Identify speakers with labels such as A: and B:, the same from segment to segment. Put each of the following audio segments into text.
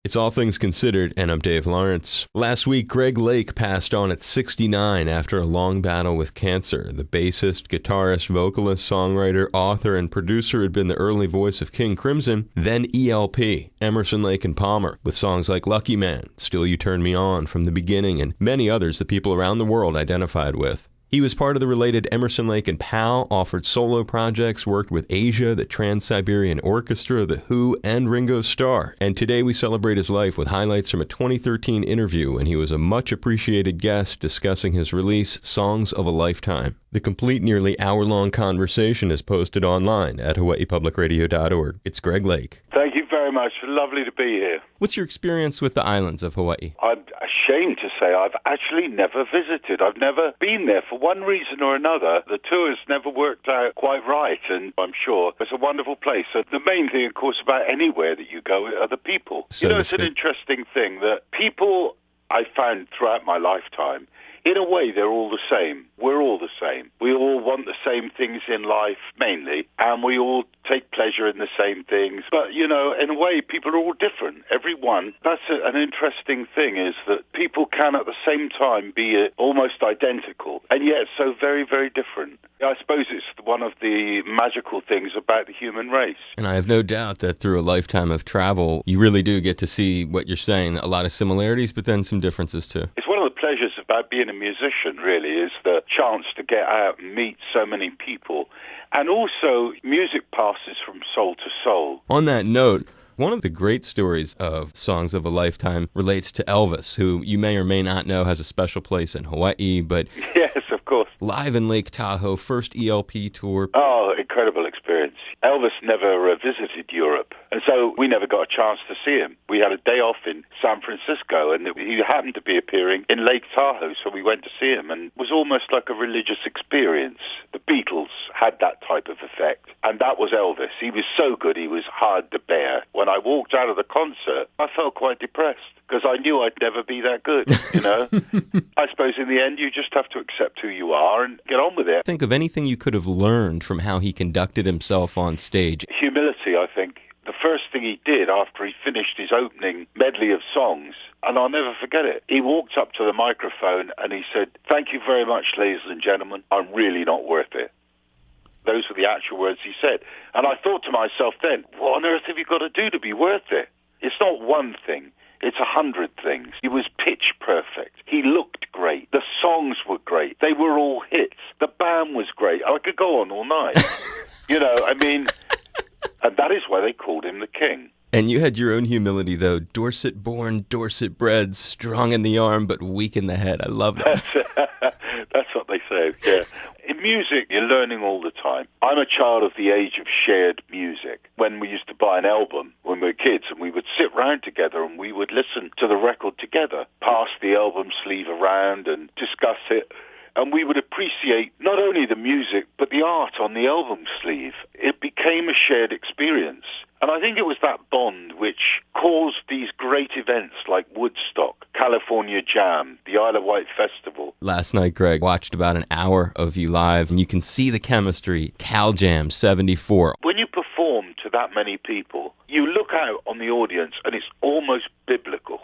A: It's All Things Considered, and I'm Dave Lawrence. Last week, Greg Lake passed on at 69 after a long battle with cancer. The bassist, guitarist, vocalist, songwriter, author, and producer had been the early voice of King Crimson, then ELP, Emerson, Lake and Palmer, with songs like Lucky Man, Still You Turn Me On, From the Beginning, and many others that people around the world identified with. He was part of the related Emerson, Lake and Powell, offered solo projects, worked with Asia, the Trans-Siberian Orchestra, The Who, and Ringo Starr. And today we celebrate his life with highlights from a 2013 interview when he was a much-appreciated guest discussing his release, Songs of a Lifetime. The complete nearly hour-long conversation is posted online at hawaiipublicradio.org. It's Greg Lake.
B: Thank you very much. Lovely to be here.
A: What's your experience with the islands of Hawaii?
B: I'm ashamed to say I've actually never visited. I've never been there for one reason or another. The tours never worked out quite right, and I'm sure it's a wonderful place. So the main thing, of course, about anywhere that you go are the people. It's an interesting thing that people I found throughout my lifetime, in a way, they're all the same. We're all the same. We all want the same things in life, mainly, and we all take pleasure in the same things. But, in a way, people are all different. Everyone. That's an interesting thing, is that people can, at the same time, be almost identical, and yet so very, very different. I suppose it's one of the magical things about the human race.
A: And I have no doubt that through a lifetime of travel, you really do get to see what you're saying, a lot of similarities, but then some differences, too.
B: It's one of the pleasures about being a musician, really, is the chance to get out and meet so many people. And also, music passes from soul to soul.
A: On that note, one of the great stories of Songs of a Lifetime relates to Elvis, who you may or may not know has a special place in Hawaii, but
B: yes, of course.
A: Live in Lake Tahoe, first ELP tour.
B: Oh, incredible experience. Elvis never visited Europe, and so we never got a chance to see him. We had a day off in San Francisco, and he happened to be appearing in Lake Tahoe, so we went to see him, and it was almost like a religious experience. The Beatles had that type of effect, and that was Elvis. He was so good, he was hard to bear. When I walked out of the concert, I felt quite depressed, because I knew I'd never be that good, I suppose in the end you just have to accept who you are and get on with it.
A: Think of anything you could have learned from how he conducted himself on stage.
B: Humility, I think. The first thing he did after he finished his opening medley of songs, and I'll never forget it, he walked up to the microphone and he said, "Thank you very much, ladies and gentlemen. I'm really not worth it." Those were the actual words he said. And I thought to myself then, what on earth have you got to do to be worth it? It's not one thing. It's 100 things. He was pitch perfect. He looked great. The songs were great. They were all hits. The band was great. I could go on all night. And that is why they called him the King.
A: And you had your own humility, though. Dorset born, Dorset bred, strong in the arm, but weak in the head. I love that.
B: That's what they say, yeah. In music, you're learning all the time. I'm a child of the age of shared music. When we used to buy an album when we were kids, and we would sit round together and we would listen to the record together, pass the album sleeve around and discuss it. And we would appreciate not only the music, but the art on the album sleeve. It became a shared experience. And I think it was that bond which caused these great events like Woodstock, California Jam, the Isle of Wight Festival.
A: Last night, Greg, watched about an hour of you live, and you can see the chemistry. Cal Jam 74.
B: When you perform to that many people, you look out on the audience and it's almost biblical.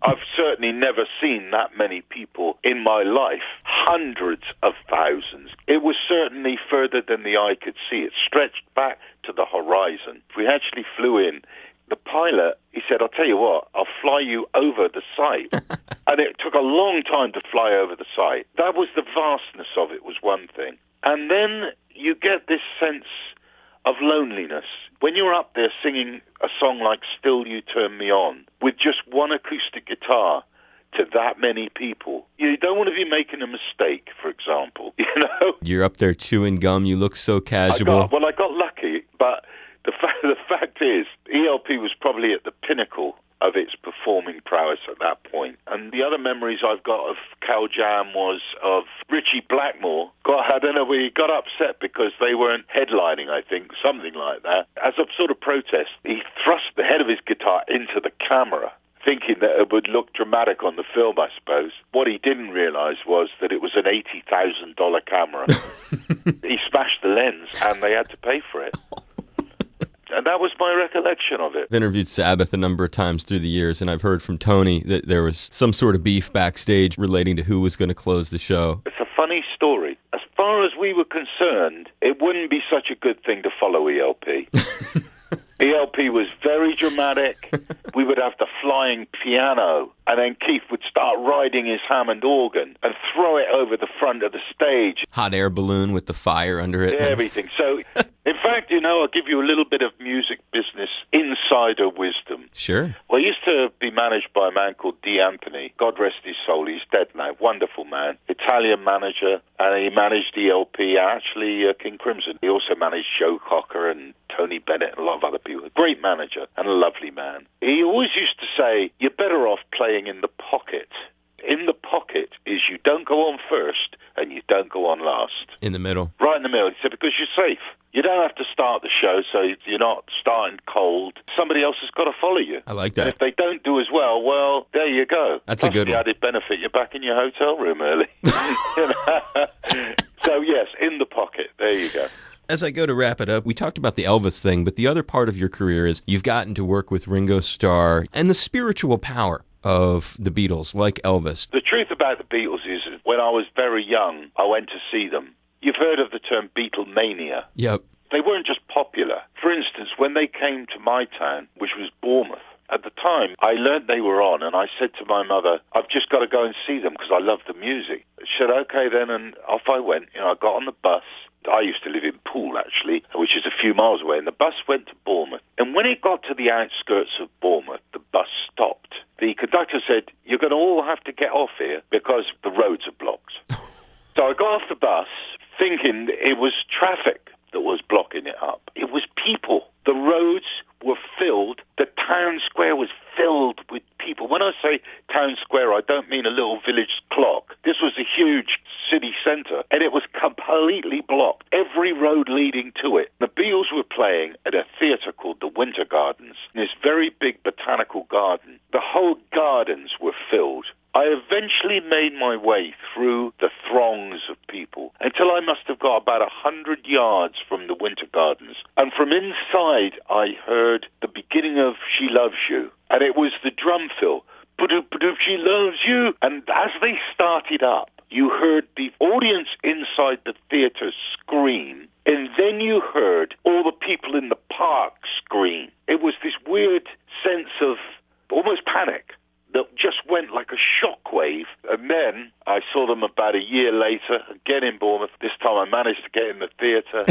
B: I've certainly never seen that many people in my life, hundreds of thousands. It was certainly further than the eye could see. It stretched back to the horizon. We actually flew in. The pilot, he said, "I'll tell you what, I'll fly you over the site." And it took a long time to fly over the site. That was the vastness of it, was one thing. And then you get this sense of loneliness. When you're up there singing a song like Still You Turn Me On with just one acoustic guitar to that many people, you don't want to be making a mistake, for example,
A: You're up there chewing gum, you look so casual.
B: I got lucky, but the fact is, ELP was probably at the pinnacle of its performing prowess at that point. And the other memories I've got of Cal Jam was of Richie Blackmore. I don't know, he got upset because they weren't headlining, I think, something like that. As a sort of protest, he thrust the head of his guitar into the camera, thinking that it would look dramatic on the film, I suppose. What he didn't realize was that it was an $80,000 camera. He smashed the lens and they had to pay for it. And that was my recollection of it.
A: I've interviewed Sabbath a number of times through the years, and I've heard from Tony that there was some sort of beef backstage relating to who was going to close the show.
B: It's a funny story. As far as we were concerned, it wouldn't be such a good thing to follow ELP. ELP was very dramatic. We would have the flying piano, and then Keith would start riding his Hammond organ and throw it over the front of the stage.
A: Hot air balloon with the fire under it.
B: Everything. So, in fact, I'll give you a little bit of music business insider wisdom.
A: Sure.
B: Well, I used to be managed by a man called D. Anthony. God rest his soul. He's dead now. Wonderful man. Italian manager. And he managed ELP, actually King Crimson. He also managed Joe Cocker and Tony Bennett and a lot of other people. A great manager and a lovely man. He always used to say, you're better off playing in the pocket. In the pocket is you don't go on first and you don't go on last.
A: In the middle.
B: Right in the middle. He said, because you're safe. You don't have to start the show, so you're not starting cold. Somebody else has got to follow you.
A: I like that.
B: And if they don't do as well, there you go.
A: That's
B: Plus
A: a good
B: the
A: one.
B: added benefit, you're back in your hotel room early. So, yes, in the pocket. There you go.
A: As I go to wrap it up, we talked about the Elvis thing, but the other part of your career is you've gotten to work with Ringo Starr and the spiritual power of the Beatles, like Elvis.
B: The truth about the Beatles is when I was very young, I went to see them. You've heard of the term Beatlemania.
A: Yep.
B: They weren't just popular. For instance, when they came to my town, which was Bournemouth, at the time, I learned they were on, and I said to my mother, I've just got to go and see them because I love the music. She said, okay then, and off I went. I got on the bus. I used to live in Poole, actually, which is a few miles away, and the bus went to Bournemouth. And when it got to the outskirts of Bournemouth, the bus stopped. The conductor said, you're going to all have to get off here because the roads are blocked. So I got off the bus thinking it was traffic that was blocking it up. It was people. The roads were filled. The town square was filled with people. When I say town square, I don't mean a little village clock. This was a huge city centre, and it was completely blocked. Every road leading to it. The Beatles were playing at a theatre called the Winter Gardens, in this very big botanical garden. The whole gardens were filled. I eventually made my way through the throngs of people until I must have got about 100 yards from the Winter Gardens. And from inside, I heard the beginning of She Loves You. And it was the drum fill. Ba-doop, she loves you. And as they started up, you heard the audience inside the theatre scream. And then you heard all the people in the park scream. It was this weird sense of almost panic that just went like a shockwave. And then I saw them about a year later, again in Bournemouth. This time I managed to get in the theatre,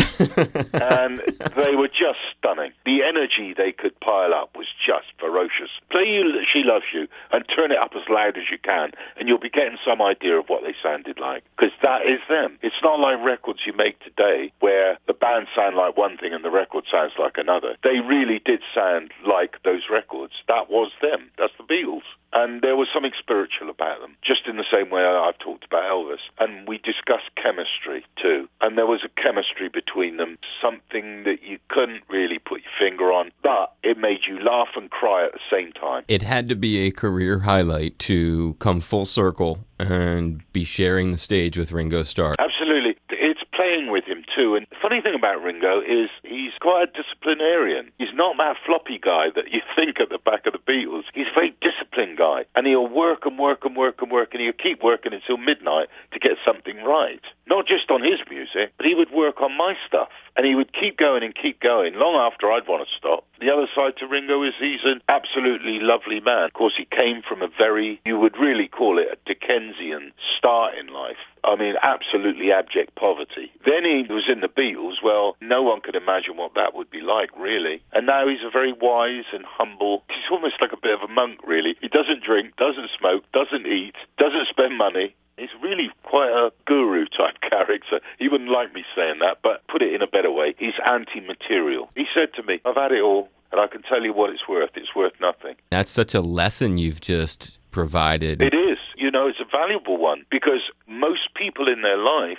B: and they were just stunning. The energy they could pile up was just ferocious. Play She Loves You and turn it up as loud as you can, and you'll be getting some idea of what they sounded like, because that is them. It's not like records you make today where the band sound like one thing and the record sounds like another. They really did sound like those records. That was them. That's the Beatles. And there was something spiritual about them, just in the same way I've talked about Elvis. And we discussed chemistry, too. And there was a chemistry between them, something that you couldn't really put your finger on, but it made you laugh and cry at the same time.
A: It had to be a career highlight to come full circle and be sharing the stage with Ringo Starr.
B: Absolutely. It's playing with him, too. And the funny thing about Ringo is he's quite a disciplinarian. He's not that floppy guy that you think at the back of the Beatles. He's a very disciplined guy. And he'll work and work and work and work, and he'll keep working until midnight to get something right. Not just on his music, but he would work on my stuff. And he would keep going and keep going, long after I'd want to stop. The other side to Ringo is he's an absolutely lovely man. Of course, he came from a very, you would really call it a Dickensian start in life. I mean, absolutely abject poverty. Then he was in the Beatles. Well, no one could imagine what that would be like, really. And now he's a very wise and humble, he's almost like a bit of a monk, really. He doesn't drink, doesn't smoke, doesn't eat, doesn't spend money. He's really quite a guru-type character. He wouldn't like me saying that, but put it in a better way, he's anti-material. He said to me, I've had it all, and I can tell you what it's worth. It's worth nothing.
A: That's such a lesson you've just provided.
B: It is. It's a valuable one, because most people in their life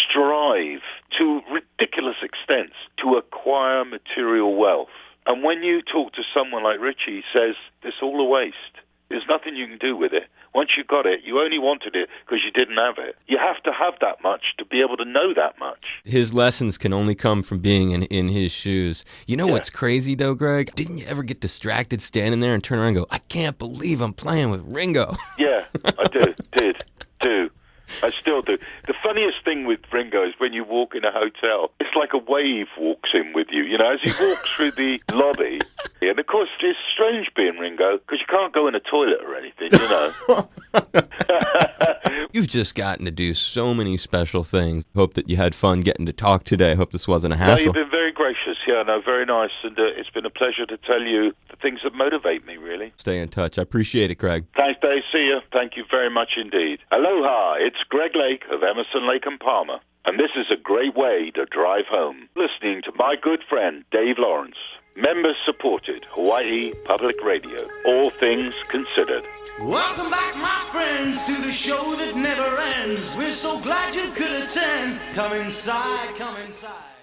B: strive to ridiculous extents to acquire material wealth. And when you talk to someone like Richie, he says, it's all a waste. There's nothing you can do with it. Once you got it, you only wanted it because you didn't have it. You have to have that much to be able to know that much.
A: His lessons can only come from being in his shoes. You know what's crazy, though, Greg? Didn't you ever get distracted standing there and turn around and go, I can't believe I'm playing with Ringo?
B: Yeah, I do. I still do. The funniest thing with Ringo is when you walk in a hotel, it's like a wave walks in with you, as he walks through the lobby. And, of course, it's strange being Ringo because you can't go in a toilet or anything,
A: You've just gotten to do so many special things. Hope that you had fun getting to talk today. Hope this wasn't a hassle.
B: No, you've been very gracious. Yeah, no, very nice. And it's been a pleasure to tell you the things that motivate me, really.
A: Stay in touch. I appreciate it, Greg.
B: Thanks, Dave. See you. Thank you very much indeed. Aloha. It's Greg Lake of Emerson, Lake and Palmer. And this is a great way to drive home. Listening to my good friend, Dave Lawrence. Members supported, Hawaii Public Radio. All things considered.
C: Welcome back, my friends, to the show that never ends. We're so glad you could attend. Come inside, come inside.